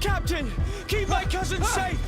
Captain! Keep my cousin safe!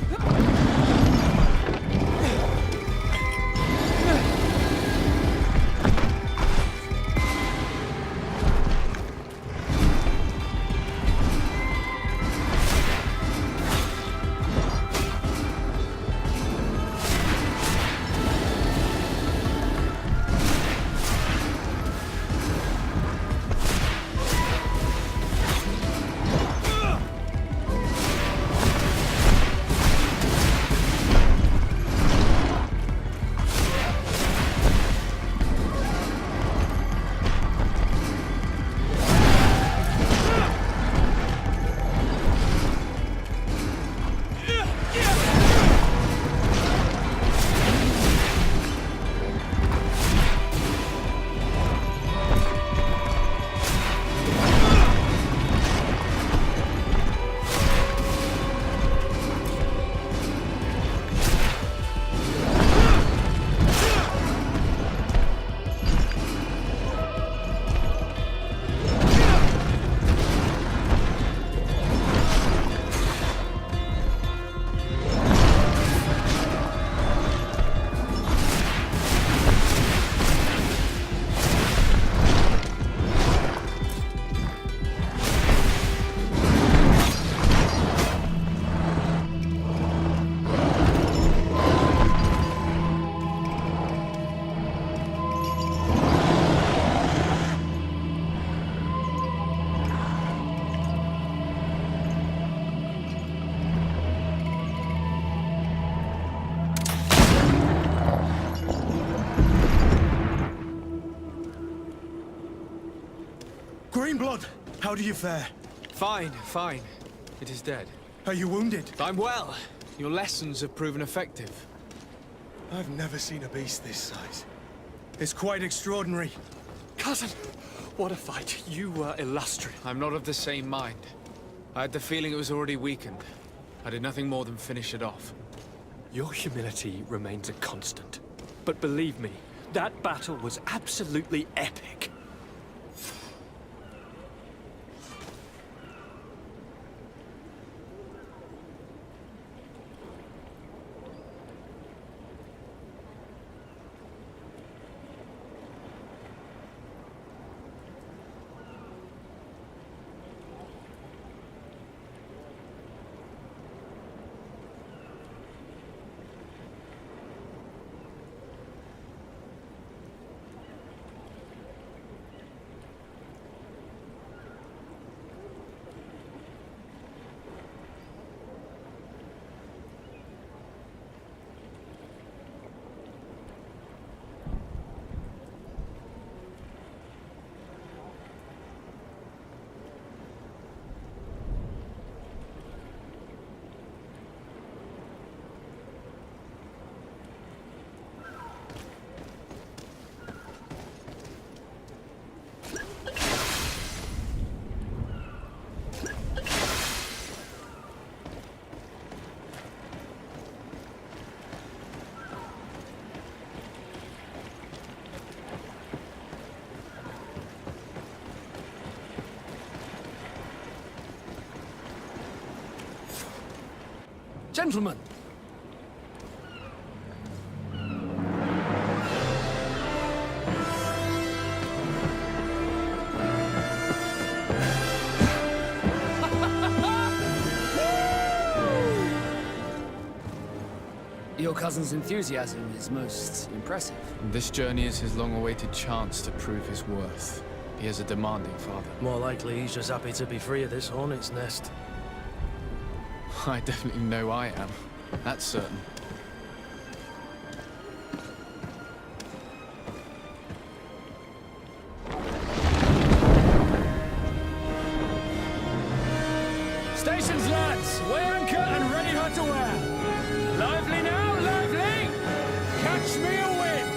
Greenblood, how do you fare? Fine, fine. It is dead. Are you wounded? I'm well. Your lessons have proven effective. I've never seen a beast this size. It's quite extraordinary. Cousin, what a fight. You were illustrious. I'm not of the same mind. I had the feeling it was already weakened. I did nothing more than finish it off. Your humility remains a constant. But believe me, that battle was absolutely epic. Gentlemen! Your cousin's enthusiasm is most impressive. This journey is his long-awaited chance to prove his worth. He is a demanding father. More likely he's just happy to be free of this hornet's nest. I definitely know I am. That's certain. Stations, lads! Weigh anchor and ready her to wear! Lively now, lively! Catch me away!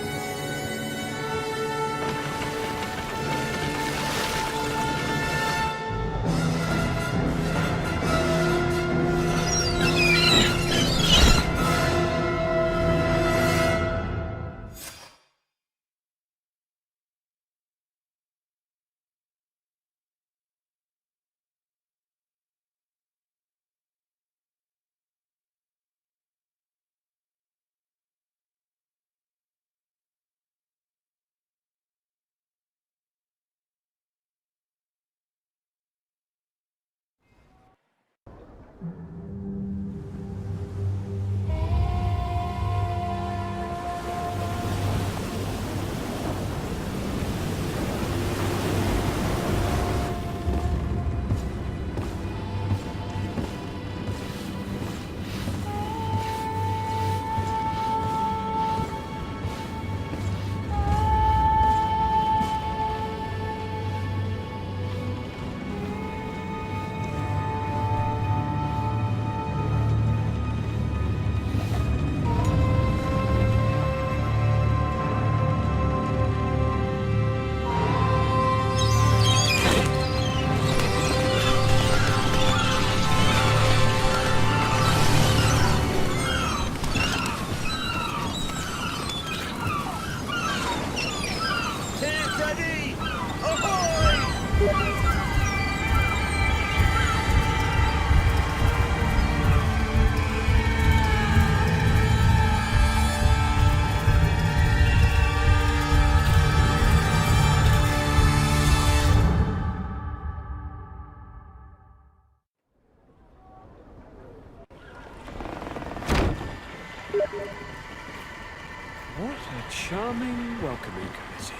What a charming welcoming committee.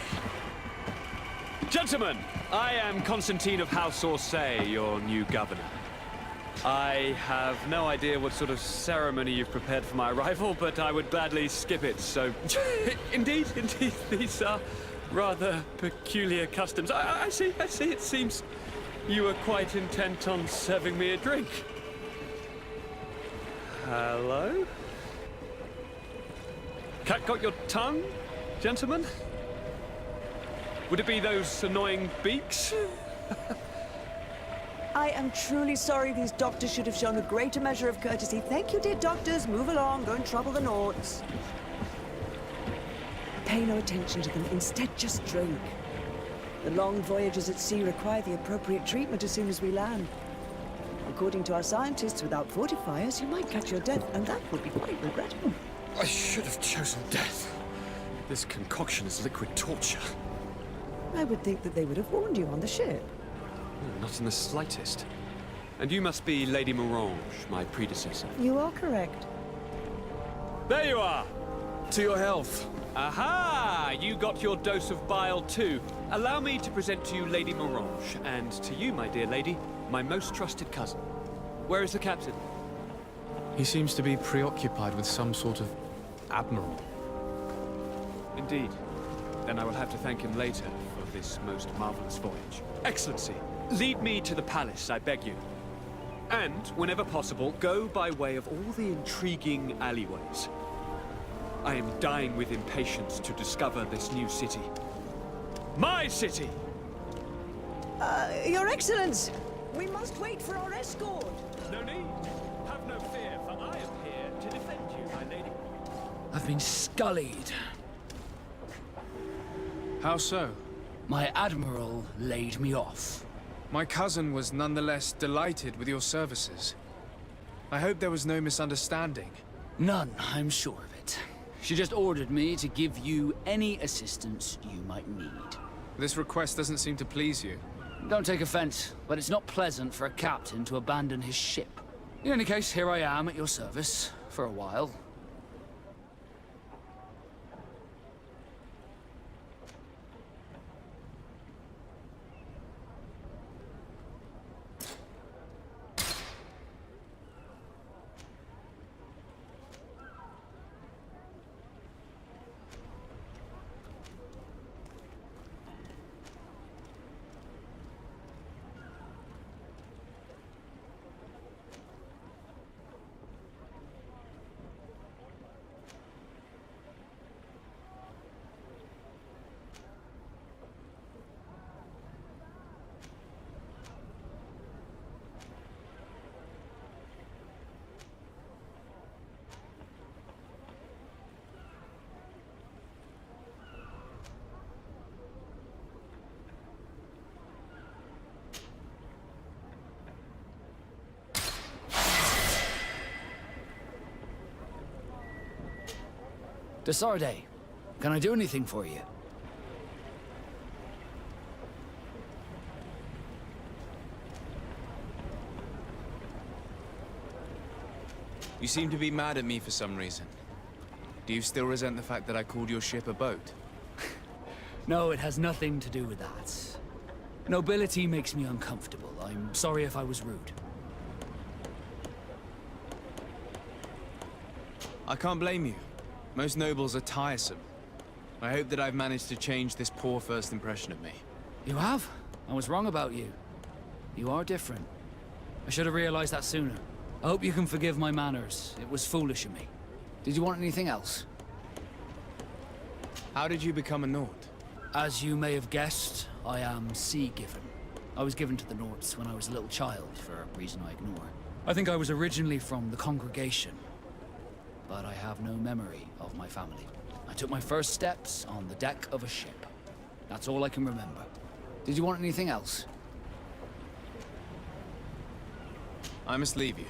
Gentlemen, I am Constantine of House Orsay, your new governor. I have no idea what sort of ceremony you've prepared for my arrival, but I would gladly skip it, so... Indeed, these are rather peculiar customs. I see, it seems you were quite intent on serving me a drink. Hello? Cat got your tongue, gentlemen? Would it be those annoying beaks? I am truly sorry. These doctors should have shown a greater measure of courtesy. Thank you, dear doctors. Move along. Don't trouble the Nords. Pay no attention to them. Instead, just drink. The long voyages at sea require the appropriate treatment as soon as we land. According to our scientists, without fortifiers, you might catch your death, and that would be quite regrettable. I should have chosen death. This concoction is liquid torture. I would think that they would have warned you on the ship. Not in the slightest. And you must be Lady Morange, my predecessor. You are correct. There you are! To your health. Aha! You got your dose of bile too. Allow me to present to you Lady Morange, and to you, my dear lady, my most trusted cousin. Where is the captain? He seems to be preoccupied with some sort of admiral. Indeed. Then I will have to thank him later for this most marvelous voyage. Excellency, lead me to the palace, I beg you. And, whenever possible, go by way of all the intriguing alleyways. I am dying with impatience to discover this new city. My city! Your Excellence! We must wait for our escort! No need. Have no fear, for I am here to defend you, my lady. I've been scullied. How so? My admiral laid me off. My cousin was nonetheless delighted with your services. I hope there was no misunderstanding. None, I'm sure of it. She just ordered me to give you any assistance you might need. This request doesn't seem to please you. Don't take offense, but it's not pleasant for a captain to abandon his ship. In any case, here I am at your service, for a while. Desarde, can I do anything for you? You seem to be mad at me for some reason. Do you still resent the fact that I called your ship a boat? No, it has nothing to do with that. Nobility makes me uncomfortable. I'm sorry if I was rude. I can't blame you. Most nobles are tiresome. I hope that I've managed to change this poor first impression of me. You have? I was wrong about you. You are different. I should have realized that sooner. I hope you can forgive my manners. It was foolish of me. Did you want anything else? How did you become a Nord? As you may have guessed, I am sea-given. I was given to the Nords when I was a little child, for a reason I ignore. I think I was originally from the congregation, but I have no memory of my family. I took my first steps on the deck of a ship. That's all I can remember. Did you want anything else? I must leave you.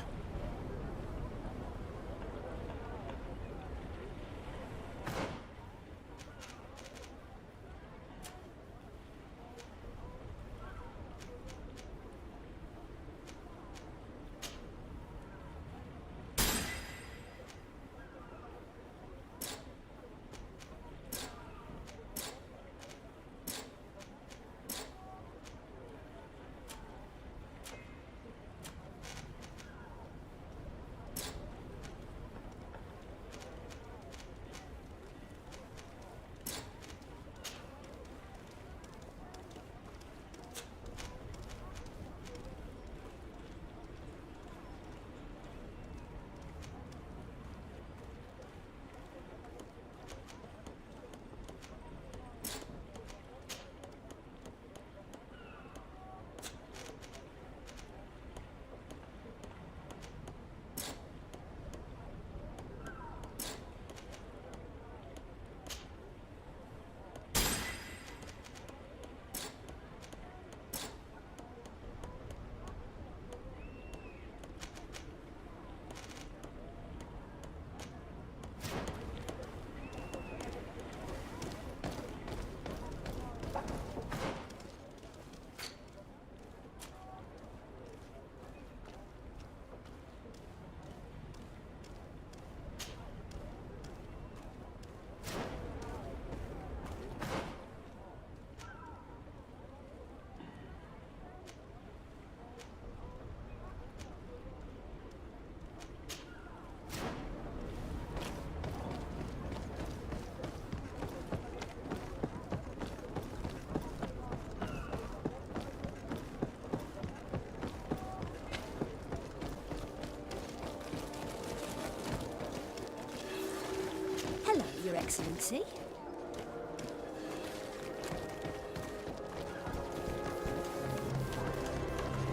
Hello, Your Excellency.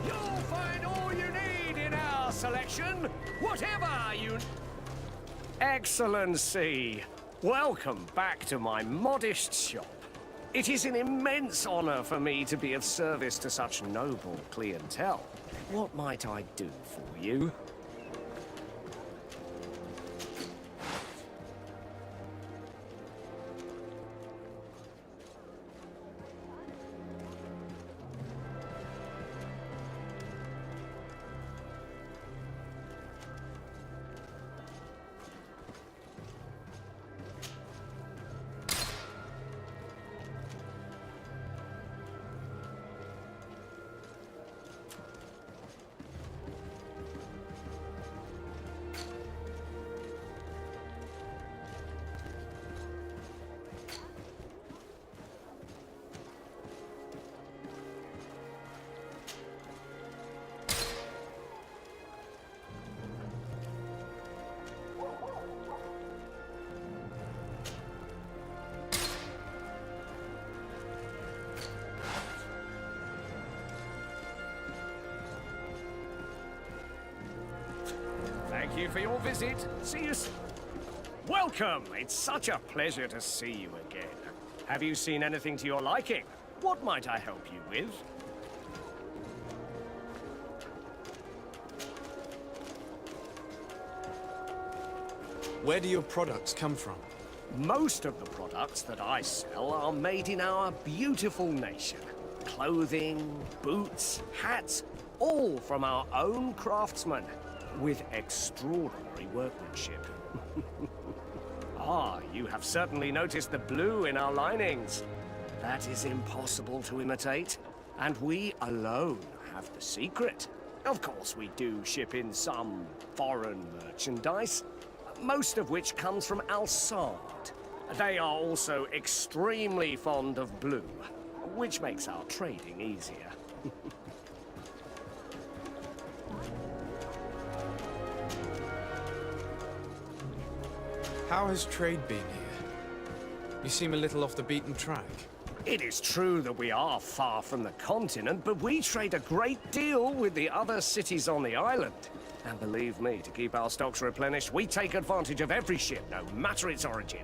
You'll find all you need in our selection, whatever you... Excellency, welcome back to my modest shop. It is an immense honor for me to be of service to such noble clientele. What might I do for you? Thank you for your visit. See you soon. Welcome! It's such a pleasure to see you again. Have you seen anything to your liking? What might I help you with? Where do your products come from? Most of the products that I sell are made in our beautiful nation. Clothing, boots, hats, all from our own craftsmen. with extraordinary workmanship. Ah, you have certainly noticed the blue in our linings. That is impossible to imitate, and we alone have the secret. Of course, we do ship in some foreign merchandise, most of which comes from Alsard. They are also extremely fond of blue, which makes our trading easier. How has trade been here? You seem a little off the beaten track. It is true that we are far from the continent, but we trade a great deal with the other cities on the island. And believe me, to keep our stocks replenished, we take advantage of every ship, no matter its origin.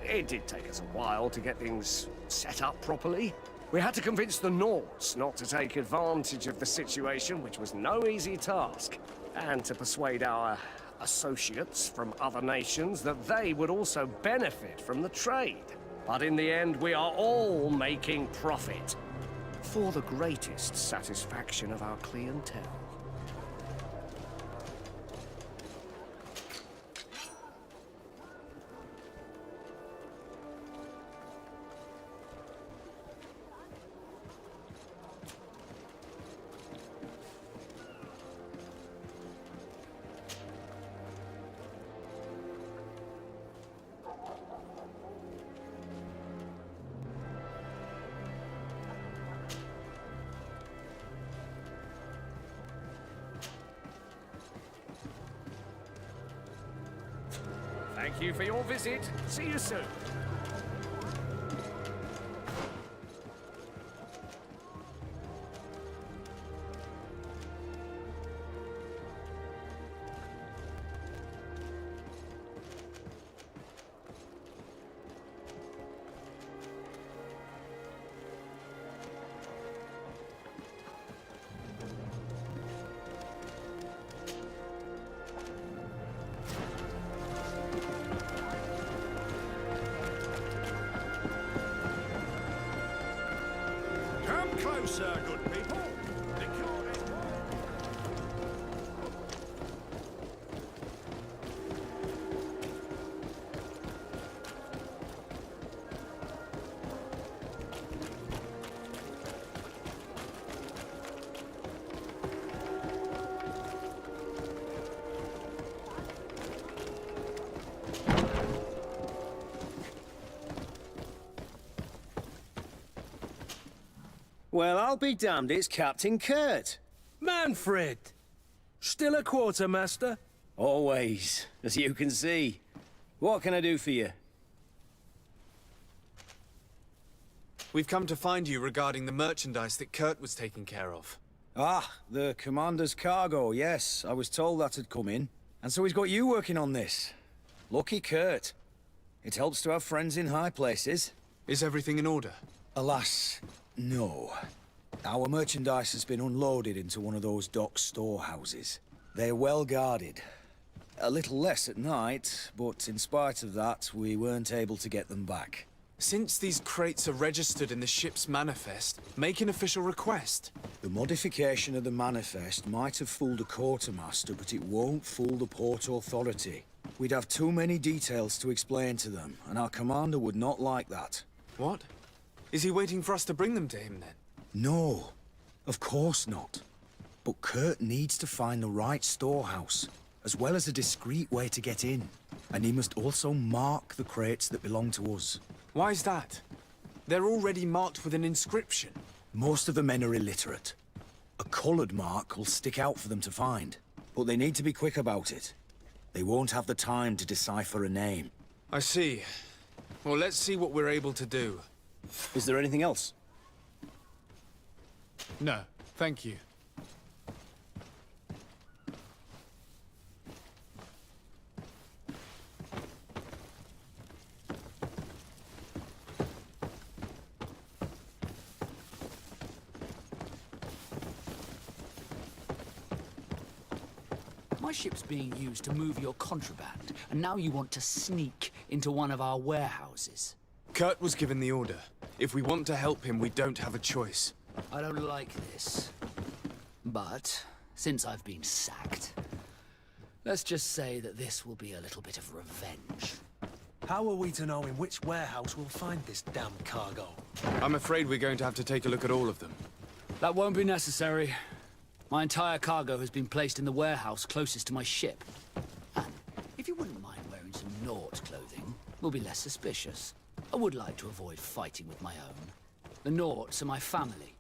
It did take us a while to get things set up properly. We had to convince the Nords not to take advantage of the situation, which was no easy task, and to persuade our associates from other nations that they would also benefit from the trade. But in the end, we are all making profit, for the greatest satisfaction of our clientele. Thank you for your visit. See you soon. Closer, good people. The cure is Well, I'll be damned, it's Captain Kurt. Manfred! Still a quartermaster? Always, as you can see. What can I do for you? We've come to find you regarding the merchandise that Kurt was taking care of. Ah, the commander's cargo, yes. I was told that had come in. And so he's got you working on this. Lucky Kurt. It helps to have friends in high places. Is everything in order? Alas, no. Our merchandise has been unloaded into one of those dock storehouses. They're well guarded. A little less at night, but in spite of that, we weren't able to get them back. Since these crates are registered in the ship's manifest, make an official request. The modification of the manifest might have fooled a quartermaster, but it won't fool the Port Authority. We'd have too many details to explain to them, and our commander would not like that. What? Is he waiting for us to bring them to him, then? No, of course not. But Kurt needs to find the right storehouse, as well as a discreet way to get in. And he must also mark the crates that belong to us. Why's that? They're already marked with an inscription. Most of the men are illiterate. A colored mark will stick out for them to find. But they need to be quick about it. They won't have the time to decipher a name. I see. Well, let's see what we're able to do. Is there anything else? No, thank you. My ship's being used to move your contraband, and now you want to sneak into one of our warehouses. Kurt was given the order. If we want to help him, we don't have a choice. I don't like this. But, since I've been sacked, Let's just say that this will be a little bit of revenge. How are we to know in which warehouse we'll find this damn cargo? I'm afraid we're going to have to take a look at all of them. That won't be necessary. My entire cargo has been placed in the warehouse closest to my ship. And if you wouldn't mind wearing some Nort clothing, we'll be less suspicious. I would like to avoid fighting with my own. The Norts are my family.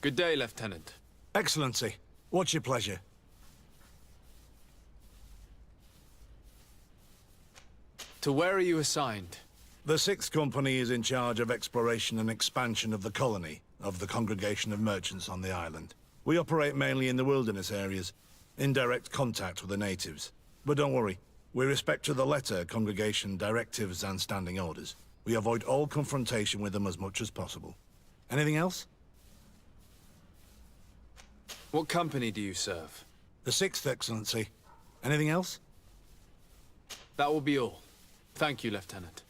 Good day, Lieutenant. Excellency, what's your pleasure? To where are you assigned? The Sixth Company is in charge of exploration and expansion of the colony of the Congregation of Merchants on the island. We operate mainly in the wilderness areas, in direct contact with the natives. But don't worry, we respect to the letter Congregation directives and standing orders. We avoid all confrontation with them as much as possible. Anything else? What company do you serve? The Sixth, Excellency. Anything else? That will be all. Thank you, Lieutenant.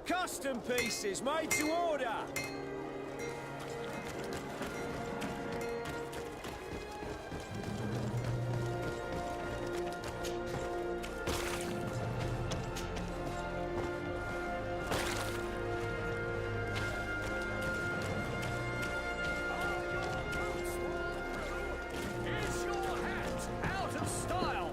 Custom pieces made to order. Is your hat out of style?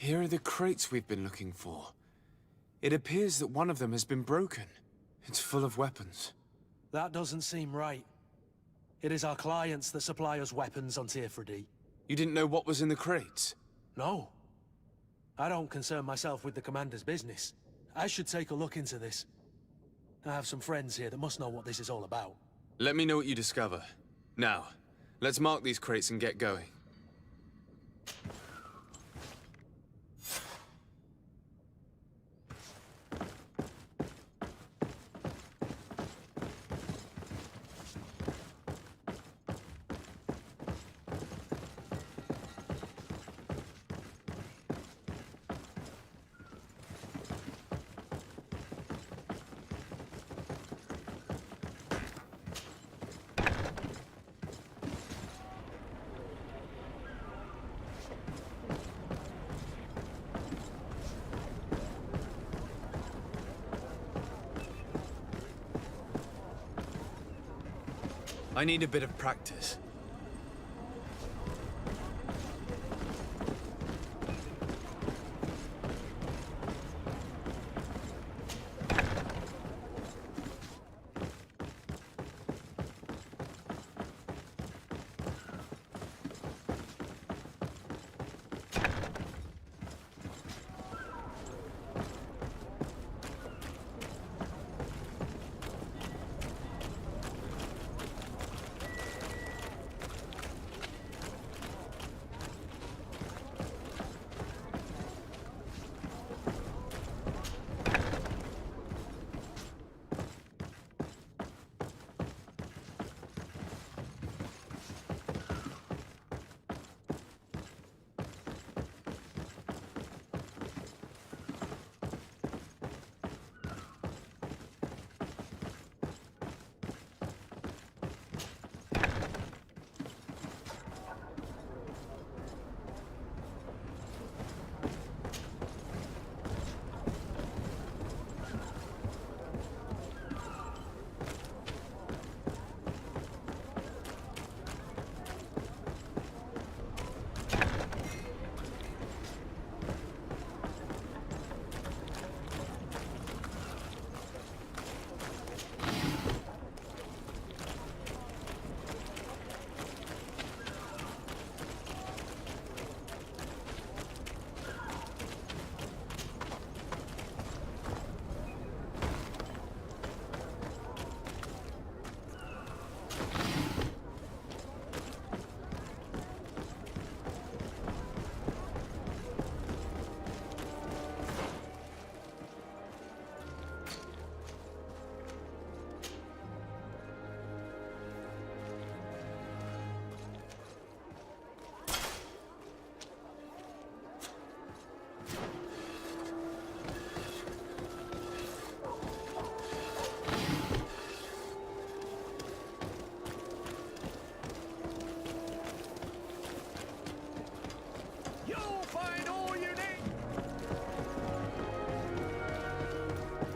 Here are the crates we've been looking for. It appears that one of them has been broken. It's full of weapons. That doesn't seem right. It is our clients that supply us weapons on Tier You didn't know what was in the crates? No. I don't concern myself with the commander's business. I should take a look into this. I have some friends here that must know what this is all about. Let me know what you discover. Now, let's mark these crates and get going. I need a bit of practice.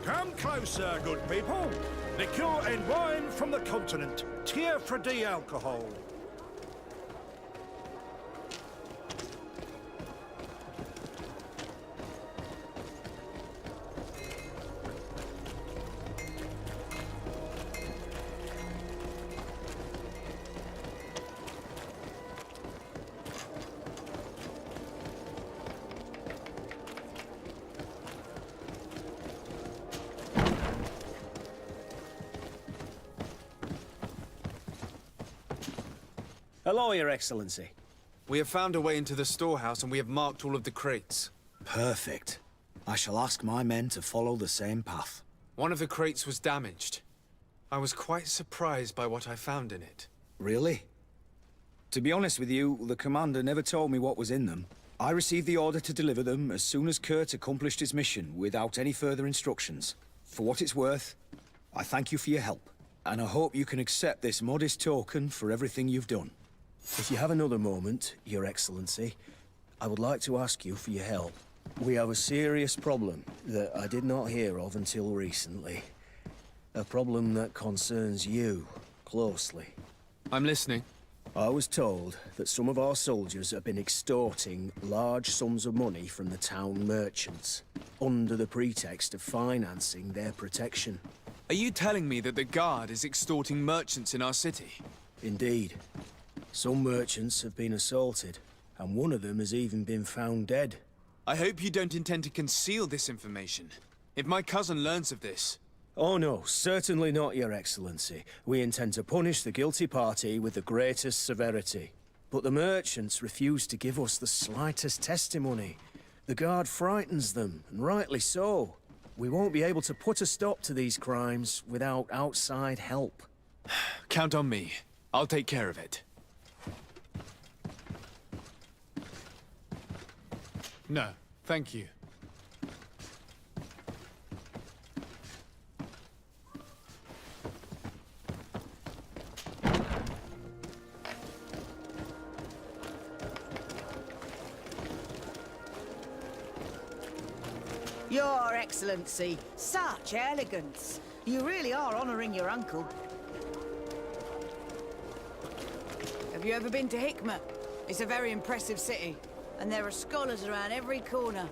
Come closer, good people. Liqueur and wine from the continent. Tier for D alcohol. Hello, Your Excellency. We have found a way into the storehouse and we have marked all of the crates. Perfect. I shall ask my men to follow the same path. One of the crates was damaged. I was quite surprised by what I found in it. Really? To be honest with you, the commander never told me what was in them. I received the order to deliver them as soon as Kurt accomplished his mission, without any further instructions. For what it's worth, I thank you for your help, and I hope you can accept this modest token for everything you've done. If you have another moment, Your Excellency, I would like to ask you for your help. We have a serious problem that I did not hear of until recently. A problem that concerns you closely. I'm listening. I was told that some of our soldiers have been extorting large sums of money from the town merchants, under the pretext of financing their protection. Are you telling me that the Guard is extorting merchants in our city? Indeed. Some merchants have been assaulted, and one of them has even been found dead. I hope you don't intend to conceal this information. If my cousin learns of this... Oh no, certainly not, Your Excellency. We intend to punish the guilty party with the greatest severity. But the merchants refuse to give us the slightest testimony. The Guard frightens them, and rightly so. We won't be able to put a stop to these crimes without outside help. Count on me. I'll take care of it. No, thank you. Your Excellency, such elegance. You really are honouring your uncle. Have you ever been to Hikmet? It's a very impressive city, and there are scholars around every corner.